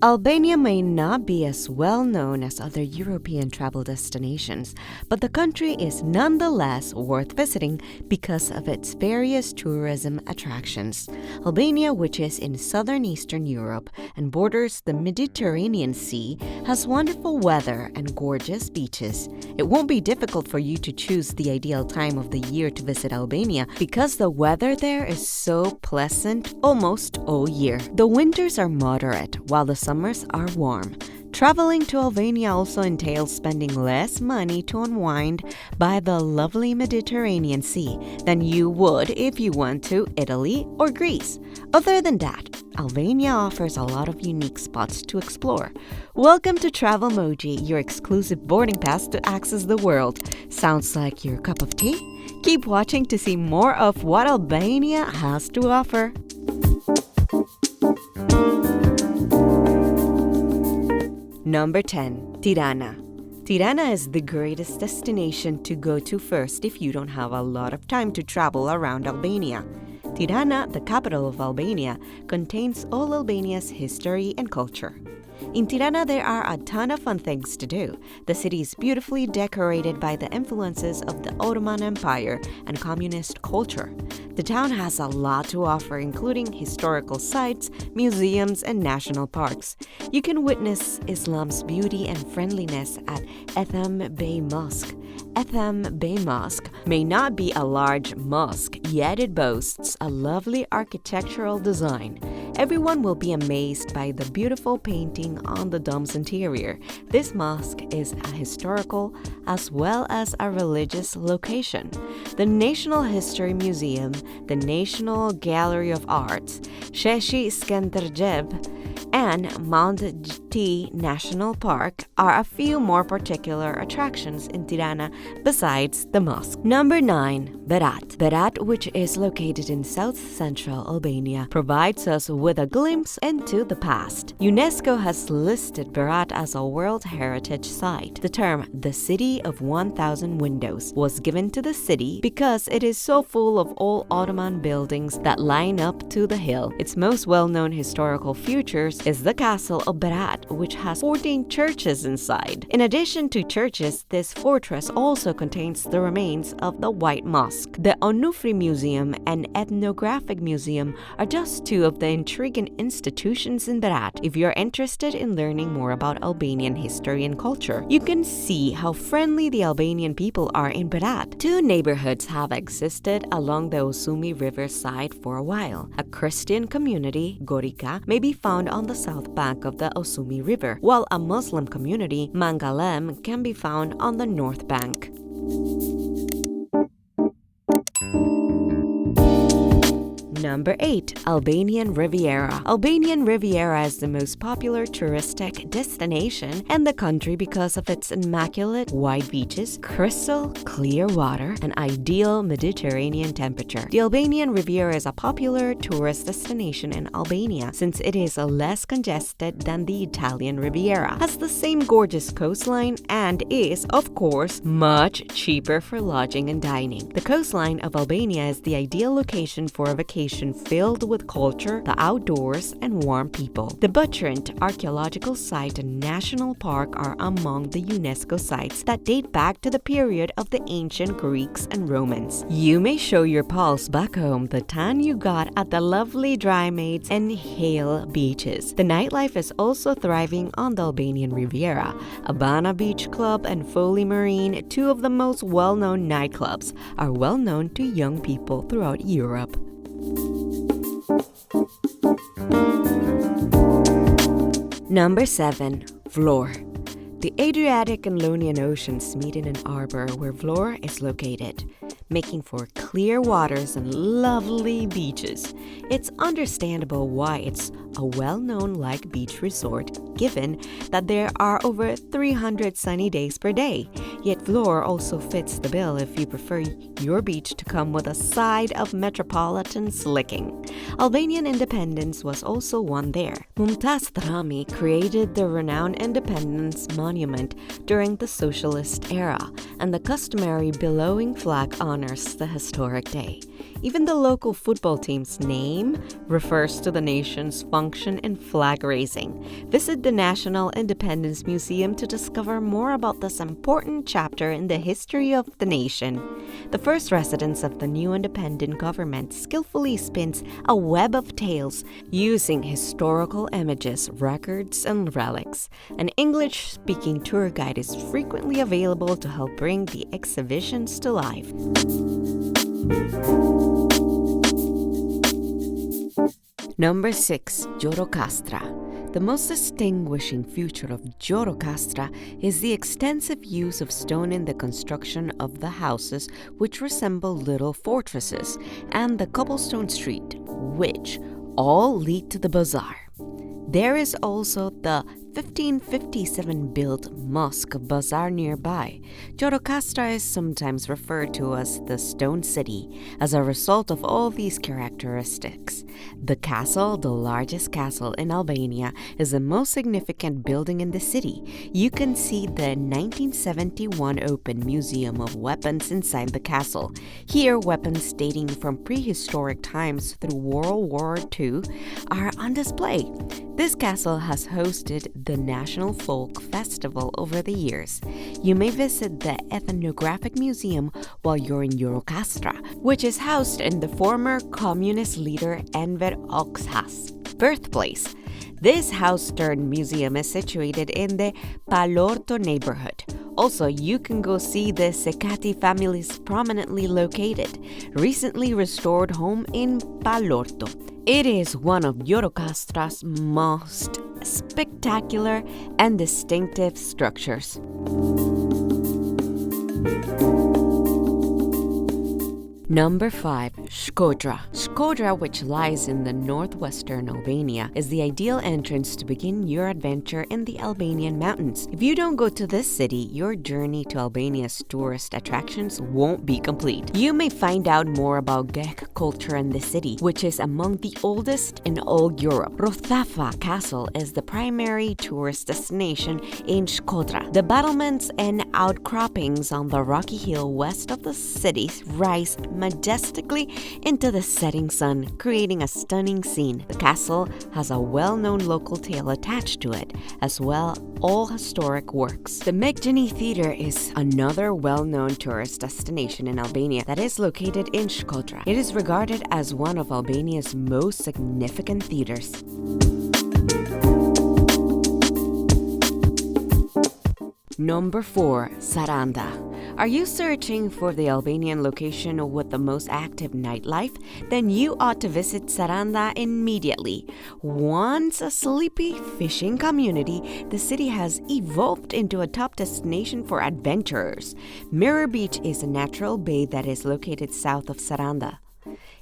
Albania may not be as well known as other European travel destinations, but the country is nonetheless worth visiting because of its various tourism attractions. Albania, which is in southern Eastern Europe and borders the Mediterranean Sea, has wonderful weather and gorgeous beaches. It won't be difficult for you to choose the ideal time of the year to visit Albania because the weather there is so pleasant almost all year. The winters are moderate, while the summers are warm. Traveling to Albania also entails spending less money to unwind by the lovely Mediterranean Sea than you would if you went to Italy or Greece. Other than that, Albania offers a lot of unique spots to explore. Welcome to Travelmoji, your exclusive boarding pass to access the world. Sounds like your cup of tea? Keep watching to see more of what Albania has to offer. Number 10. Tirana. Tirana is the greatest destination to go to first if you don't have a lot of time to travel around Albania. Tirana, the capital of Albania, contains all Albania's history and culture. In Tirana, there are a ton of fun things to do. The city is beautifully decorated by the influences of the Ottoman Empire and communist culture. The town has a lot to offer, including historical sites, museums, and national parks. You can witness Islam's beauty and friendliness at Ethem Bey Mosque. Ethem Bey Mosque may not be a large mosque, yet it boasts a lovely architectural design. Everyone will be amazed by the beautiful painting on the dome's interior. This mosque is a historical as well as a religious location. The National History Museum, the National Gallery of Arts, Sheshi Skenderjeb, and Mount T National Park are a few more particular attractions in Tirana besides the mosque. Number 9. Berat. Berat, which is located in south-central Albania, provides us with a glimpse into the past. UNESCO has listed Berat as a World Heritage Site. The term, the City of 1,000 Windows, was given to the city because it is so full of old Ottoman buildings that line up to the hill. Its most well-known historical features is the Castle of Berat, which has 14 churches inside. In addition to churches, this fortress also contains the remains of the White Mosque. The Onufri Museum and Ethnographic Museum are just two of the intriguing institutions in Berat. If you're interested in learning more about Albanian history and culture, you can see how friendly the Albanian people are in Berat. Two neighborhoods have existed along the Osumi River side for a while. A Christian community, Gorica, may be found on the south bank of the Osumi River, while a Muslim community, Mangalem, can be found on the north bank. Number 8. Albanian Riviera. Albanian Riviera is the most popular touristic destination in the country because of its immaculate white beaches, crystal clear water, and ideal Mediterranean temperature. The Albanian Riviera is a popular tourist destination in Albania since it is less congested than the Italian Riviera, has the same gorgeous coastline, and is, of course, much cheaper for lodging and dining. The coastline of Albania is the ideal location for a vacation filled with culture, the outdoors, and warm people. The Butrint Archaeological Site and National Park are among the UNESCO sites that date back to the period of the ancient Greeks and Romans. You may show your pals back home the tan you got at the lovely Drymades and Hale beaches. The nightlife is also thriving on the Albanian Riviera. Abana Beach Club and Foley Marine, two of the most well-known nightclubs, are well known to young people throughout Europe. Number 7. Vlorë. The Adriatic and Ionian Oceans meet in an arbor where Vlorë is located, making for clear waters and lovely beaches. It's understandable why it's a well-known beach resort, given that there are over 300 sunny days per day. Yet Vlorë also fits the bill if you prefer your beach to come with a side of metropolitan slicking. Albanian independence was also won there. Mumtaz Thrami created the renowned Independence Monument during the socialist era, and the customary billowing flag honors the historic day. Even the local football team's name refers to the nation's function in flag raising. Visit the National Independence Museum to discover more about this important chapter in the history of the nation. The first residents of the new independent government skillfully spins a web of tales using historical images, records, and relics. An English-speaking tour guide is frequently available to help bring the exhibitions to life. Number 6. Jotokastra. The most distinguishing feature of Jotokastra is the extensive use of stone in the construction of the houses, which resemble little fortresses, and the cobblestone street, which all lead to the bazaar. There is also the 1557-built Mosque Bazaar nearby. Jotokastra is sometimes referred to as the Stone City as a result of all these characteristics. The castle, the largest castle in Albania, is the most significant building in the city. You can see the 1971 Open Museum of Weapons inside the castle. Here, weapons dating from prehistoric times through World War II are on display. This castle has hosted the National Folk Festival over the years. You may visit the Ethnographic Museum while you're in Jotokastra, which is housed in the former communist leader Enver Hoxha's birthplace. This house-turned museum is situated in the Palorto neighborhood. Also, you can go see the Secati family's prominently located, recently restored home in Palorto. It is one of Jotokastra's most spectacular and distinctive structures. Number 5. Shkodra. Shkodra, which lies in the northwestern Albania, is the ideal entrance to begin your adventure in the Albanian mountains. If you don't go to this city, your journey to Albania's tourist attractions won't be complete. You may find out more about Gek culture in the city, which is among the oldest in all Europe. Rothafa Castle is the primary tourist destination in Shkodra. The battlements and outcroppings on the rocky hill west of the city rise majestically into the setting sun, creating a stunning scene. The castle has a well-known local tale attached to it, as well all historic works. The Megjani Theater is another well-known tourist destination in Albania that is located in Shkodra. It is regarded as one of Albania's most significant theaters. Number 4. Saranda. Are you searching for the Albanian location with the most active nightlife? Then you ought to visit Saranda immediately. Once a sleepy fishing community, the city has evolved into a top destination for adventurers. Mirror Beach is a natural bay that is located south of Saranda.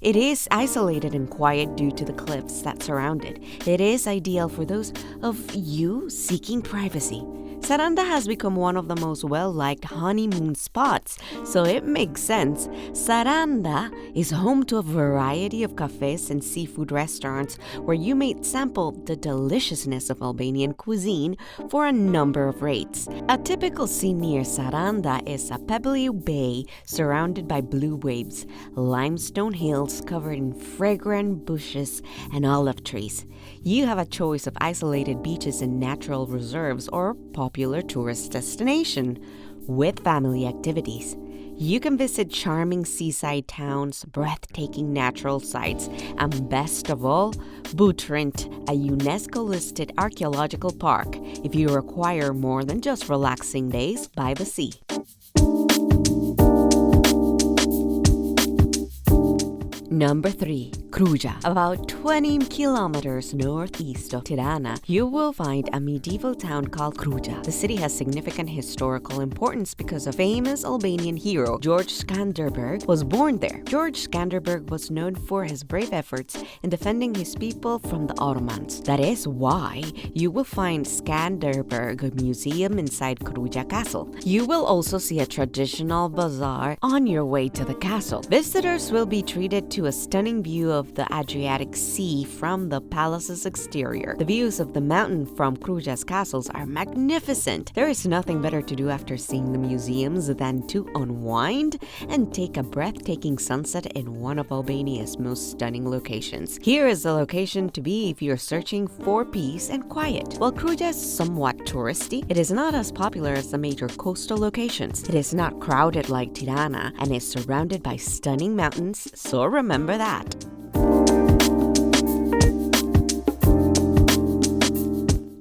It is isolated and quiet due to the cliffs that surround it. It is ideal for those of you seeking privacy. Saranda has become one of the most well-liked honeymoon spots, so it makes sense. Saranda is home to a variety of cafes and seafood restaurants where you may sample the deliciousness of Albanian cuisine for a number of rates. A typical scene near Saranda is a pebbly bay surrounded by blue waves, limestone hills covered in fragrant bushes, and olive trees. You have a choice of isolated beaches and natural reserves or popular tourist destination with family activities. You can visit charming seaside towns, breathtaking natural sites, and best of all, Butrint, a UNESCO-listed archaeological park, if you require more than just relaxing days by the sea. Number 3. Kruja. About 20 kilometers northeast of Tirana, you will find a medieval town called Kruja. The city has significant historical importance because a famous Albanian hero, George Skanderberg, was born there. George Skanderberg was known for his brave efforts in defending his people from the Ottomans. That is why you will find Skanderberg Museum inside Kruja Castle. You will also see a traditional bazaar on your way to the castle. Visitors will be treated to a stunning view of the Adriatic Sea from the palace's exterior. The views of the mountain from Kruja's castles are magnificent. There is nothing better to do after seeing the museums than to unwind and take a breathtaking sunset in one of Albania's most stunning locations. Here is the location to be if you're searching for peace and quiet. While Kruja is somewhat touristy, it is not as popular as the major coastal locations. It is not crowded like Tirana and is surrounded by stunning mountains, so remember that.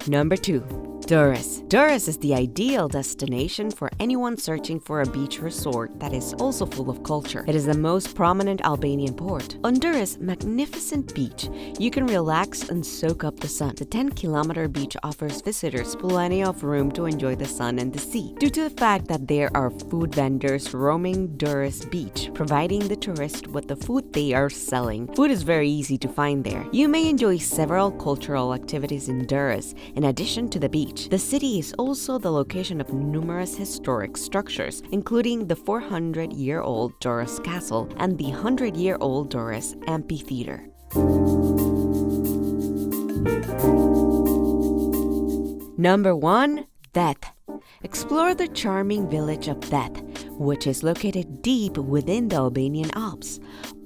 Number 2. Durrës. Durrës is the ideal destination for anyone searching for a beach resort that is also full of culture. It is the most prominent Albanian port. On Durrës' magnificent beach, you can relax and soak up the sun. The 10-kilometer beach offers visitors plenty of room to enjoy the sun and the sea. Due to the fact that there are food vendors roaming Durrës beach, providing the tourist with the food they are selling. Food is very easy to find there. You may enjoy several cultural activities in Durrës in addition to the beach. The city is also the location of numerous historic structures, including the 400-year-old Durrës Castle and the 100-year-old Durrës Amphitheater. Number 1. Death. Explore the charming village of Death, which is located deep within the Albanian Alps.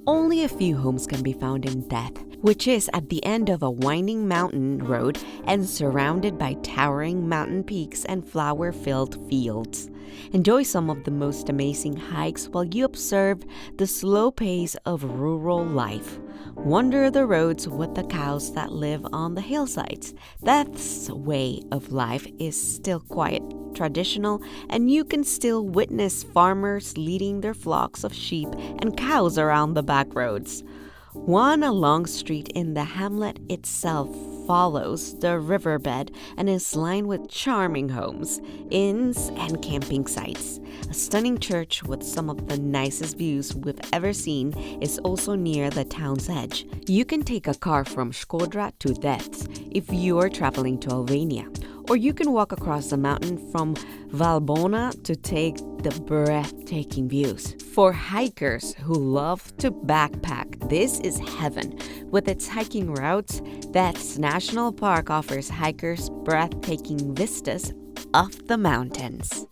Only a few homes can be found in Death, which is at the end of a winding mountain road and surrounded by towering mountain peaks and flower-filled fields. Enjoy some of the most amazing hikes while you observe the slow pace of rural life. Wander the roads with the cows that live on the hillsides. Death's way of life is still quiet, traditional, and you can still witness farmers leading their flocks of sheep and cows around the back roads. One long street in the hamlet itself follows the riverbed and is lined with charming homes, inns, and camping sites. A stunning church with some of the nicest views we've ever seen is also near the town's edge. You can take a car from Shkodra to Death if you are traveling to Albania, or you can walk across the mountain from Valbona to take the breathtaking views. For hikers who love to backpack, this is heaven. With its hiking routes, Death's National Park offers hikers breathtaking vistas of the mountains.